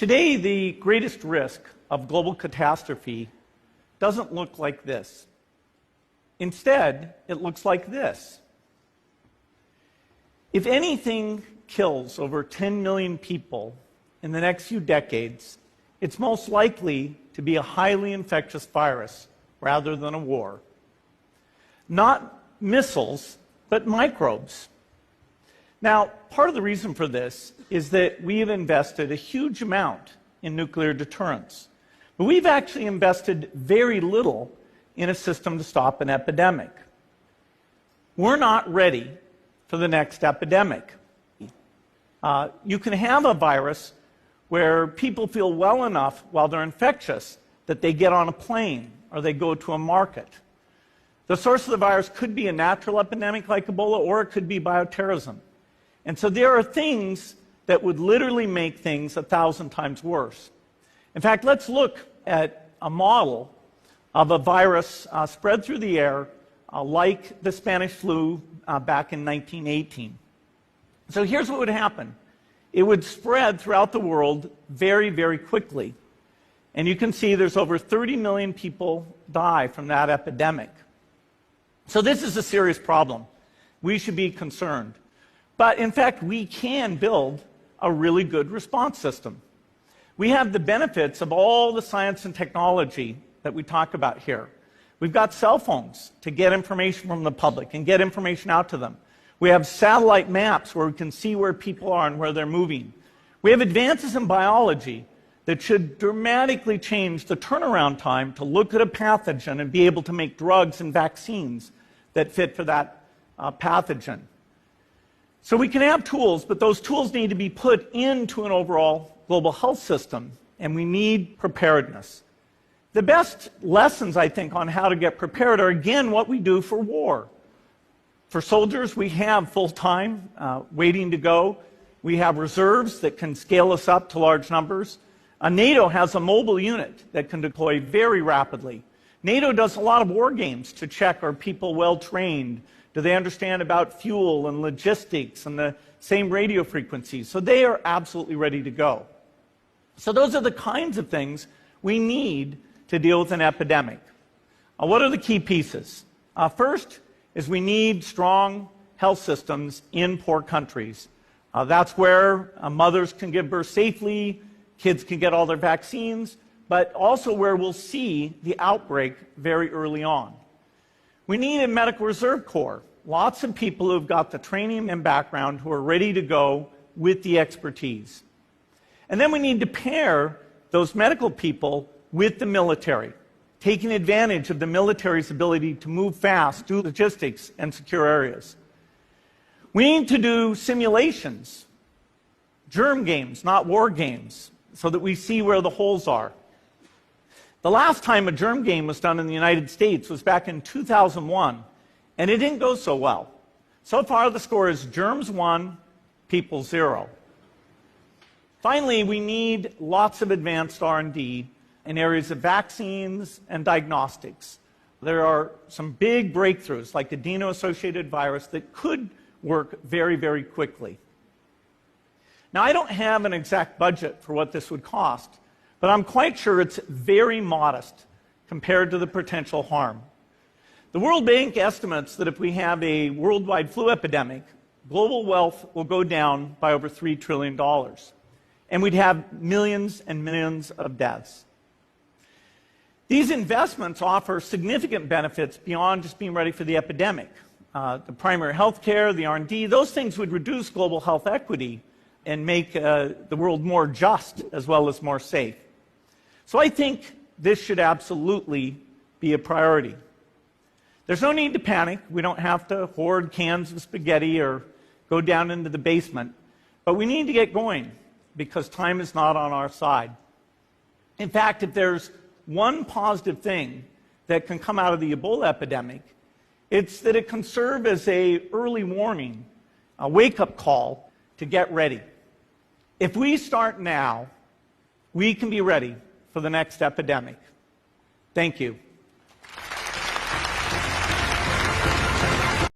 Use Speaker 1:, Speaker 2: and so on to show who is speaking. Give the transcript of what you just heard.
Speaker 1: Today, the greatest risk of global catastrophe doesn't look like this. Instead, it looks like this. If anything kills over 10 million people in the next few decades, it's most likely to be a highly infectious virus rather than a war. Not missiles, but microbes. Now, part of the reason for this is that we have invested a huge amount in nuclear deterrence. But we've actually invested very little in a system to stop an epidemic. We're not ready for the next epidemic. You can have a virus where people feel well enough while they're infectious that they get on a plane or they go to a market. The source of the virus could be a natural epidemic like Ebola, or it could be bioterrorism. And so there are things that would literally make things 1,000 times worse. In fact, let's look at a model of a virus spread through the air like the Spanish flu back in 1918. So here's what would happen. It would spread throughout the world very, very quickly. And you can see there's over 30 million people die from that epidemic. So this is a serious problem. We should be concerned. But in fact, we can build a really good response system. We have the benefits of all the science and technology that we talk about here. We've got cell phones to get information from the public and get information out to them. We have satellite maps where we can see where people are and where they're moving. We have advances in biology that should dramatically change the turnaround time to look at a pathogen and be able to make drugs and vaccines that fit for that pathogen. So we can have tools, but those tools need to be put into an overall global health system, and we need preparedness. The best lessons, I think, on how to get prepared are, again, what we do for war. For soldiers, we have full-time waiting to go. We have reserves that can scale us up to large numbers. NATO has a mobile unit that can deploy very rapidly. NATO does a lot of war games to check, are people well-trained? Do they understand about fuel and logistics and the same radio frequencies? So they are absolutely ready to go. So those are the kinds of things we need to deal with an epidemic. What are the key pieces? First is we need strong health systems in poor countries. That's where mothers can give birth safely, kids can get all their vaccines, but also where we'll see the outbreak very early on. We need a medical reserve corps, lots of people who've got the training and background who are ready to go with the expertise. And then we need to pair those medical people with the military, taking advantage of the military's ability to move fast, do logistics, and secure areas. We need to do simulations, germ games, not war games, so that we see where the holes are. The last time a germ game was done in the United States was back in 2001, and it didn't go so well. So far, the score is germs 1, people 0. Finally, we need lots of advanced R&D in areas of vaccines and diagnostics. There are some big breakthroughs, like adeno-associated virus, that could work very, very quickly. Now, I don't have an exact budget for what this would cost, but I'm quite sure it's very modest compared to the potential harm. The World Bank estimates that if we have a worldwide flu epidemic, global wealth will go down by over $3 trillion, and we'd have millions and millions of deaths. These investments offer significant benefits beyond just being ready for the epidemic. The primary health care, the R&D, those things would reduce global health equity and make the world more just as well as more safe. So I think this should absolutely be a priority. There's no need to panic. We don't have to hoard cans of spaghetti or go down into the basement. But we need to get going because time is not on our side. In fact, if there's one positive thing that can come out of the Ebola epidemic, it's that it can serve as an early warning, a wake-up call to get ready. If we start now, we can be ready for the next epidemic. Thank you.